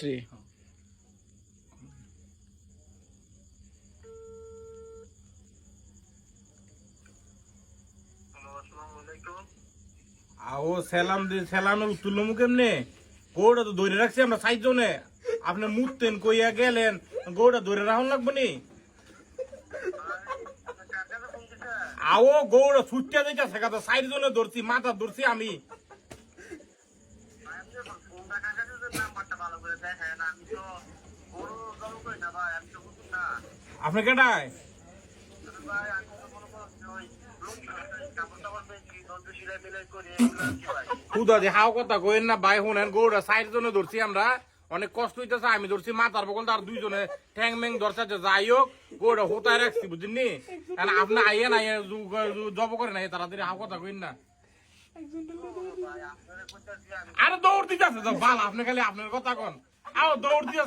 আও সালাম দি সালামের উত্তর লমু কেমনে? গৌড়া তো ধরে রাখছি আমরা ৬০ জনে। আপনি মুততেন কইয়া গেলেন, গৌড়া ধরে রাখুন লাগবো নি? আও গৌড়া ছুটিয়া যাইতেছে কথা ৬০ জনে ধরছি, মাথা ধরছি আমি। আপনি কেটায়? হাও কথা কইেন না ভাই, শুনেন গৌড়া ৬০ জনে ধরছি আমরা, অনেক কষ্ট হইতেছে। আমি ধরছি মাথার বকল, তার ২ জনে ঠ্যাং ম্যাং ধরছে। যাই হোক গৌড়া হোতায় রাখছি, বুঝলি? আপনি আইয়েন আইয়েন জব করেন না তাড়াতাড়ি, হাও কথা কইন না। আরে দৌড় দিতে আছে তো ভাল, আপনি খালি আপনার কথা কন। আও দৌড় দিয়ে